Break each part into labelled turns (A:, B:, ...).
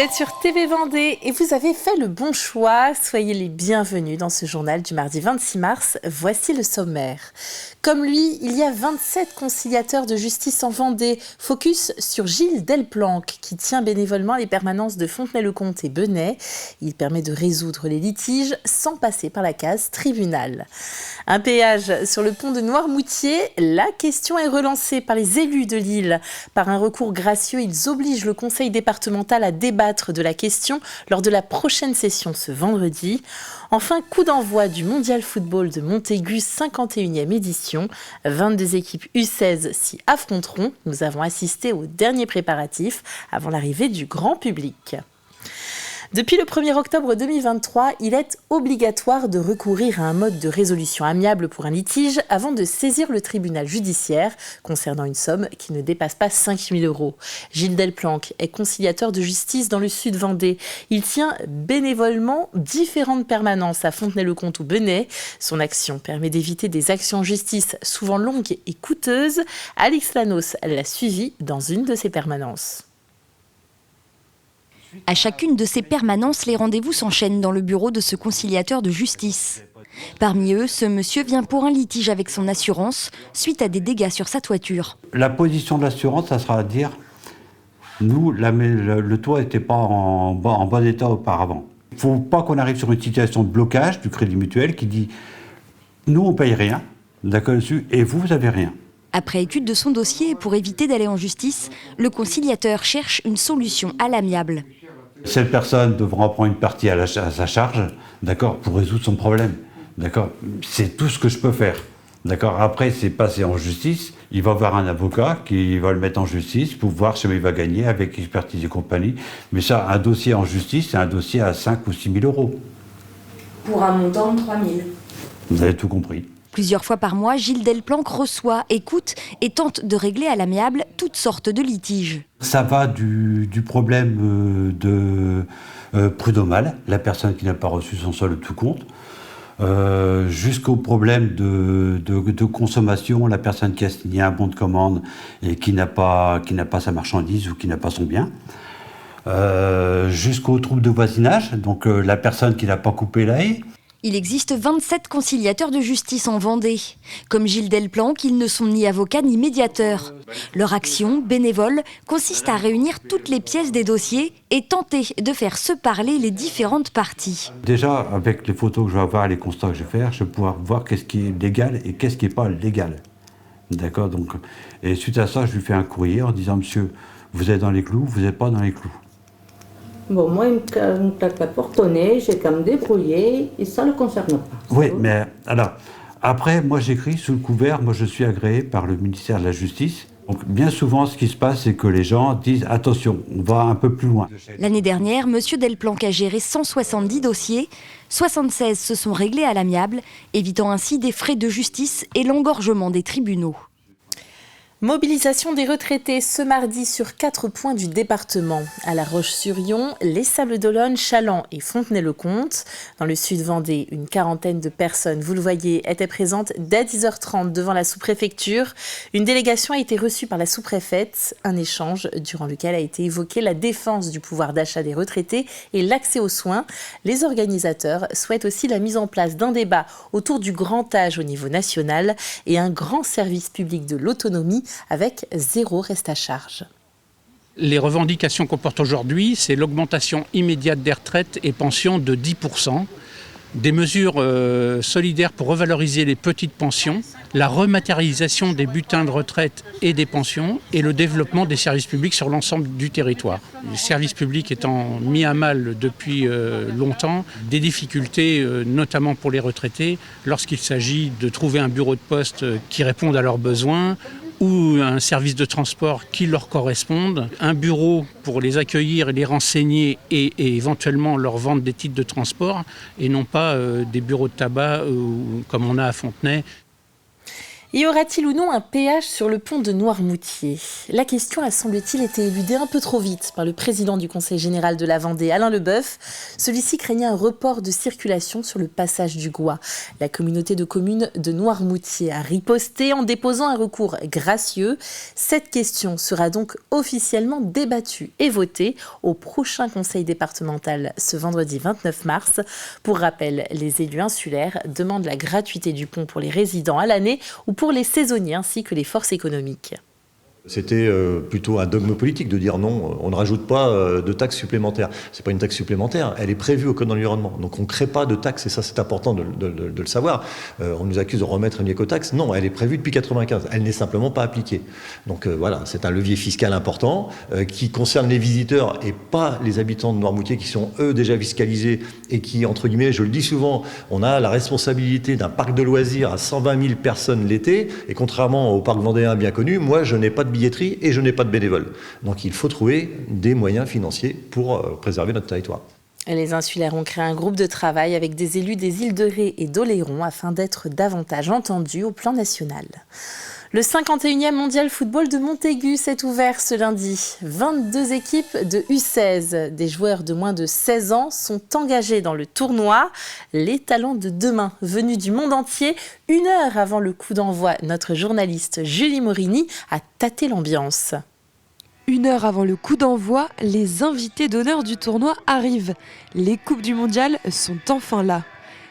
A: êtes sur TV Vendée et vous avez fait le bon choix. Soyez les bienvenus dans ce journal du mardi 26 mars. Voici le sommaire. Comme lui, il y a 27 conciliateurs de justice en Vendée. Focus sur Gilles Delplanque qui tient bénévolement les permanences de Fontenay-le-Comte et Benay. Il permet de résoudre les litiges sans passer par la case tribunal. Un péage sur le pont de Noirmoutier. La question est relancée par les élus de Lille. Par un recours gracieux, ils obligent le conseil départemental à débattre de la question lors de la prochaine session ce vendredi. Enfin, coup d'envoi du Mondial Football de Montaigu, 51e édition. 22 équipes U16 s'y affronteront. Nous avons assisté aux derniers préparatifs avant l'arrivée du grand public. Depuis le 1er octobre 2023, il est obligatoire de recourir à un mode de résolution amiable pour un litige avant de saisir le tribunal judiciaire concernant une somme qui ne dépasse pas 5 000 €. Gilles Delplanque est conciliateur de justice dans le sud Vendée. Il tient bénévolement différentes permanences à Fontenay-le-Comte ou Benay. Son action permet d'éviter des actions en justice souvent longues et coûteuses. Alix Lanos l'a suivi dans une de ses permanences.
B: À chacune de ces permanences, les rendez-vous s'enchaînent dans le bureau de ce conciliateur de justice. Parmi eux, ce monsieur vient pour un litige avec son assurance suite à des dégâts sur sa toiture.
C: La position de l'assurance, ça sera à dire, nous, le toit n'était pas en bon état auparavant. Il ne faut pas qu'on arrive sur une situation de blocage du Crédit Mutuel qui dit, nous, on ne paye rien, d'accord dessus, et vous n'avez rien.
B: Après étude de son dossier et pour éviter d'aller en justice, le conciliateur cherche une solution à l'amiable.
C: Cette personne devra prendre une partie à sa charge, d'accord, pour résoudre son problème, d'accord. C'est tout ce que je peux faire, d'accord. Après, c'est passer en justice. Il va voir un avocat qui va le mettre en justice pour voir si il va gagner avec expertise et compagnie. Mais ça, un dossier en justice, c'est un dossier à 5 ou 6 000 €.
B: Pour un montant de 3 000.
C: Vous avez tout compris.
B: Plusieurs fois par mois, Gilles Delplanque reçoit, écoute et tente de régler à l'amiable toutes sortes de litiges.
C: Ça va du problème prud'homal, la personne qui n'a pas reçu son solde de tout compte, jusqu'au problème de consommation, la personne qui a signé un bon de commande et qui n'a pas sa marchandise ou qui n'a pas son bien. Jusqu'au trouble de voisinage, donc la personne qui n'a pas coupé la haie.
B: Il existe 27 conciliateurs de justice en Vendée. Comme Gilles Delplanque, ils ne sont ni avocats ni médiateurs. Leur action, bénévole, consiste à réunir toutes les pièces des dossiers et tenter de faire se parler les différentes parties.
C: Déjà, avec les photos que je vais avoir et les constats que je vais faire, je vais pouvoir voir qu'est-ce qui est légal et qu'est-ce qui n'est pas légal. D'accord, donc, et suite à ça, je lui fais un courrier en disant, monsieur, vous êtes dans les clous, vous n'êtes pas dans les clous.
D: Bon, moi, il me claque la porte au nez, j'ai qu'à me débrouiller, et ça ne le concerne pas.
C: Oui, mais alors, après, moi j'écris sous le couvert, moi je suis agréé par le ministère de la Justice. Donc bien souvent, ce qui se passe, c'est que les gens disent « attention, on va un peu plus loin ».
B: L'année dernière, M. Delplanque a géré 170 dossiers. 76 se sont réglés à l'amiable, évitant ainsi des frais de justice et l'engorgement des tribunaux.
A: Mobilisation des retraités ce mardi sur 4 points du département. À La Roche-sur-Yon, les Sables-d'Olonne, Challans et Fontenay-le-Comte. Dans le sud Vendée, une quarantaine de personnes, vous le voyez, étaient présentes dès 10h30 devant la sous-préfecture. Une délégation a été reçue par la sous-préfète. Un échange durant lequel a été évoqué la défense du pouvoir d'achat des retraités et l'accès aux soins. Les organisateurs souhaitent aussi la mise en place d'un débat autour du grand âge au niveau national et un grand service public de l'autonomie avec 0 reste à charge.
E: Les revendications qu'on porte aujourd'hui, c'est l'augmentation immédiate des retraites et pensions de 10%, des mesures solidaires pour revaloriser les petites pensions, la rematérialisation des bulletins de retraite et des pensions et le développement des services publics sur l'ensemble du territoire. Les services publics étant mis à mal depuis longtemps, des difficultés notamment pour les retraités lorsqu'il s'agit de trouver un bureau de poste qui réponde à leurs besoins ou un service de transport qui leur corresponde, un bureau pour les accueillir et les renseigner et éventuellement leur vendre des titres de transport et non pas des bureaux de tabac comme on a à Fontenay.
A: Y aura-t-il ou non un péage sur le pont de Noirmoutier ? La question a semble-t-il été éludée un peu trop vite par le président du Conseil général de la Vendée, Alain Leboeuf. Celui-ci craignait un report de circulation sur le passage du Gois. La communauté de communes de Noirmoutier a riposté en déposant un recours gracieux. Cette question sera donc officiellement débattue et votée au prochain Conseil départemental ce vendredi 29 mars. Pour rappel, les élus insulaires demandent la gratuité du pont pour les résidents à l'année ou pour les saisonniers ainsi que les forces économiques.
F: C'était plutôt un dogme politique de dire non, on ne rajoute pas de taxes supplémentaires. C'est pas une taxe supplémentaire, elle est prévue au Code de l'environnement. Donc on ne crée pas de taxes, et ça c'est important de le savoir. On nous accuse de remettre une écotaxe. Non, elle est prévue depuis 1995. Elle n'est simplement pas appliquée. Donc voilà, c'est un levier fiscal important qui concerne les visiteurs et pas les habitants de Noirmoutier qui sont eux déjà fiscalisés et qui, entre guillemets, je le dis souvent, on a la responsabilité d'un parc de loisirs à 120 000 personnes l'été, et contrairement au parc vendéen bien connu, moi je n'ai pas de billetterie et je n'ai pas de bénévoles. Donc il faut trouver des moyens financiers pour préserver notre territoire.
A: Les insulaires ont créé un groupe de travail avec des élus des îles de Ré et d'Oléron afin d'être davantage entendus au plan national. Le 51e mondial football de Montaigu s'est ouvert ce lundi. 22 équipes de U16. Des joueurs de moins de 16 ans sont engagés dans le tournoi. Les talents de demain, venus du monde entier, 1 heure avant le coup d'envoi, notre journaliste Julie Morini a tâté l'ambiance.
G: 1 heure avant le coup d'envoi, les invités d'honneur du tournoi arrivent. Les Coupes du Mondial sont enfin là.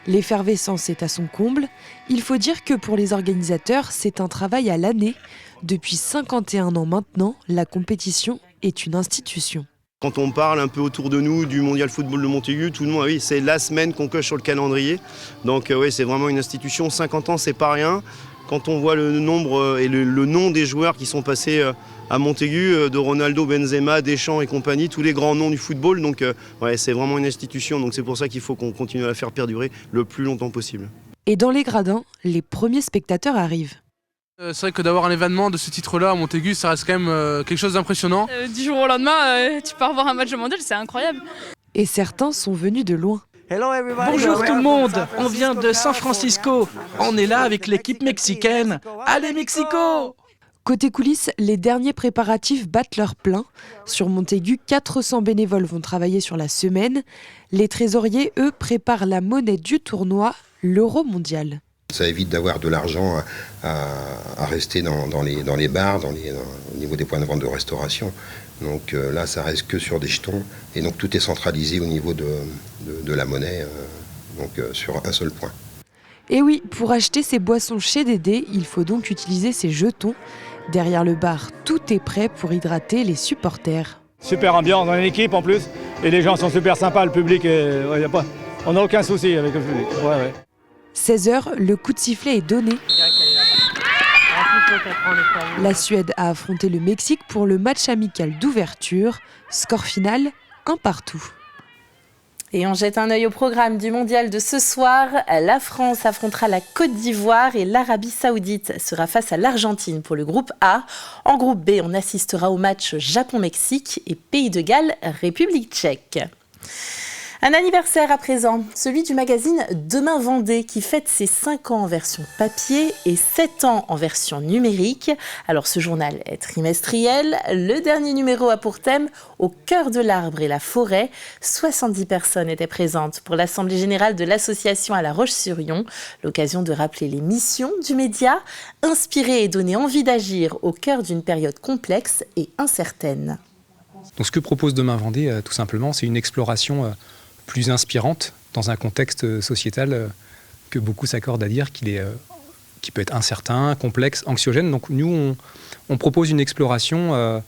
G: L'effervescence est à son comble. Il faut dire que pour les organisateurs, c'est un travail à l'année. Depuis 51 ans maintenant, la compétition est une institution.
H: Quand on parle un peu autour de nous du Mondial Football de Montaigu, tout le monde, oui, c'est la semaine qu'on coche sur le calendrier. Donc oui, c'est vraiment une institution. 50 ans, c'est pas rien. Quand on voit le nombre et le nom des joueurs qui sont passés à Montaigu, de Ronaldo, Benzema, Deschamps et compagnie, tous les grands noms du football. Donc ouais, c'est vraiment une institution. Donc c'est pour ça qu'il faut qu'on continue à la faire perdurer le plus longtemps possible.
G: Et dans les gradins, les premiers spectateurs arrivent.
I: C'est vrai que d'avoir un événement de ce titre-là à Montaigu, ça reste quand même quelque chose d'impressionnant.
J: Du jour au lendemain, tu pars voir un match mondial, c'est incroyable.
G: Et certains sont venus de loin.
K: Bonjour tout le monde, on vient de San Francisco. On est là avec l'équipe mexicaine. Allez Mexico!
G: Côté coulisses, les derniers préparatifs battent leur plein. Sur Montaigu, 400 bénévoles vont travailler sur la semaine. Les trésoriers, eux, préparent la monnaie du tournoi, l'euro mondial.
L: Ça évite d'avoir de l'argent à rester dans les bars, au niveau des points de vente de restauration. Donc là, ça reste que sur des jetons. Et donc tout est centralisé au niveau de la monnaie, sur un seul point.
G: Et oui, pour acheter ces boissons chez Dédé, il faut donc utiliser ces jetons. Derrière le bar, tout est prêt pour hydrater les supporters.
M: Super ambiance dans l'équipe en plus. Et les gens sont super sympas, le public, on n'a aucun souci avec le public. Ouais.
G: 16h, le coup de sifflet est donné. La Suède a affronté le Mexique pour le match amical d'ouverture. Score final, 1-1.
A: Et on jette un œil au programme du mondial de ce soir. La France affrontera la Côte d'Ivoire et l'Arabie Saoudite sera face à l'Argentine pour le groupe A. En groupe B, on assistera au match Japon-Mexique et Pays de Galles, République tchèque. Un anniversaire à présent, celui du magazine Demain Vendée qui fête ses 5 ans en version papier et 7 ans en version numérique. Alors ce journal est trimestriel. Le dernier numéro a pour thème « Au cœur de l'arbre et la forêt ». 70 personnes étaient présentes pour l'Assemblée générale de l'association à La Roche-sur-Yon. L'occasion de rappeler les missions du média, inspirer et donner envie d'agir au cœur d'une période complexe et incertaine.
N: Donc ce que propose Demain Vendée, tout simplement, c'est une exploration plus inspirante dans un contexte sociétal que beaucoup s'accordent à dire qui peut être incertain, complexe, anxiogène. Donc nous, on propose une exploration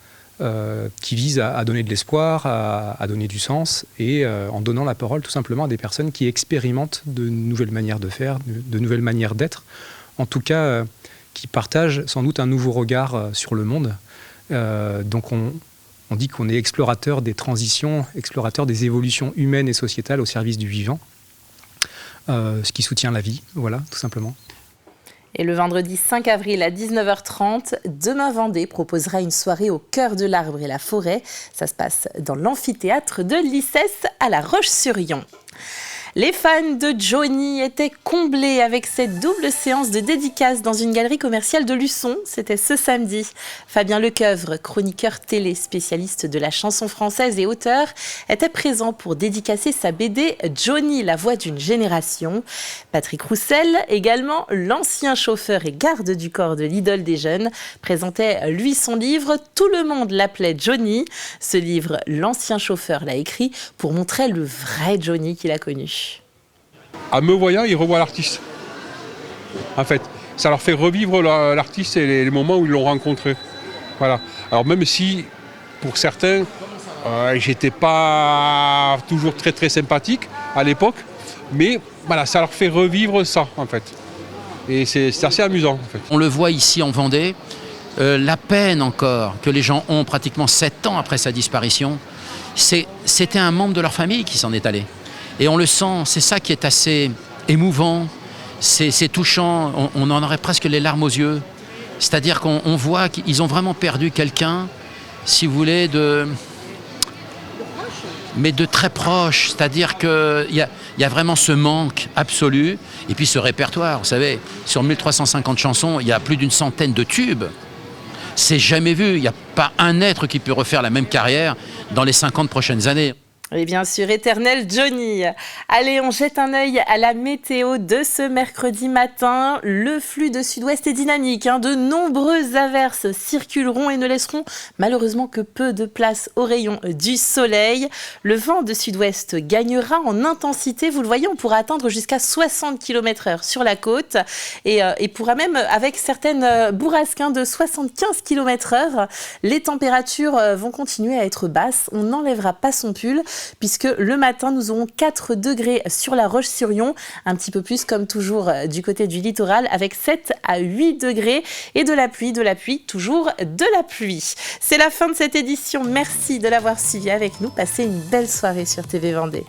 N: qui vise à donner de l'espoir, à donner du sens, et en donnant la parole tout simplement à des personnes qui expérimentent de nouvelles manières de faire, de nouvelles manières d'être, en tout cas qui partagent sans doute un nouveau regard sur le monde. Donc on dit qu'on est explorateur des transitions, explorateur des évolutions humaines et sociétales au service du vivant, ce qui soutient la vie, voilà, tout simplement.
A: Et le vendredi 5 avril à 19h30, Demain Vendée proposera une soirée au cœur de l'arbre et la forêt. Ça se passe dans l'amphithéâtre de l'ICES à La Roche-sur-Yon. Les fans de Johnny étaient comblés avec cette double séance de dédicaces dans une galerie commerciale de Luçon. C'était ce samedi. Fabien Lecoeuvre, chroniqueur télé, spécialiste de la chanson française et auteur, était présent pour dédicacer sa BD Johnny, la voix d'une génération. Patrick Roussel, également l'ancien chauffeur et garde du corps de l'idole des jeunes, présentait lui son livre « Tout le monde l'appelait Johnny ». Ce livre, l'ancien chauffeur l'a écrit pour montrer le vrai Johnny qu'il a connu.
O: En me voyant, ils revoient l'artiste. En fait, ça leur fait revivre l'artiste et les moments où ils l'ont rencontré. Voilà. Alors même si, pour certains, j'étais pas toujours très très sympathique à l'époque, mais voilà, ça leur fait revivre ça en fait. Et c'est assez amusant en fait.
P: On le voit ici en Vendée, la peine encore que les gens ont pratiquement 7 ans après sa disparition, c'était un membre de leur famille qui s'en est allé. Et on le sent, c'est ça qui est assez émouvant, c'est touchant, on en aurait presque les larmes aux yeux. C'est-à-dire qu'on voit qu'ils ont vraiment perdu quelqu'un, si vous voulez, mais de très proche. C'est-à-dire qu'il y a vraiment ce manque absolu. Et puis ce répertoire, vous savez, sur 1350 chansons, il y a plus d'une centaine de tubes. C'est jamais vu. Il n'y a pas un être qui peut refaire la même carrière dans les 50 prochaines années.
A: Et bien sûr, éternel Johnny. Allez, on jette un œil à la météo de ce mercredi matin. Le flux de sud-ouest est dynamique. De nombreuses averses circuleront et ne laisseront malheureusement que peu de place aux rayons du soleil. Le vent de sud-ouest gagnera en intensité. Vous le voyez, on pourra atteindre jusqu'à 60 km/h sur la côte et pourra même, avec certaines bourrasques de 75 km/h, les températures vont continuer à être basses. On n'enlèvera pas son pull, puisque le matin, nous aurons 4 degrés sur la Roche-sur-Yon, un petit peu plus comme toujours du côté du littoral, avec 7 à 8 degrés et de la pluie, toujours de la pluie. C'est la fin de cette édition. Merci de l'avoir suivi avec nous. Passez une belle soirée sur TV Vendée.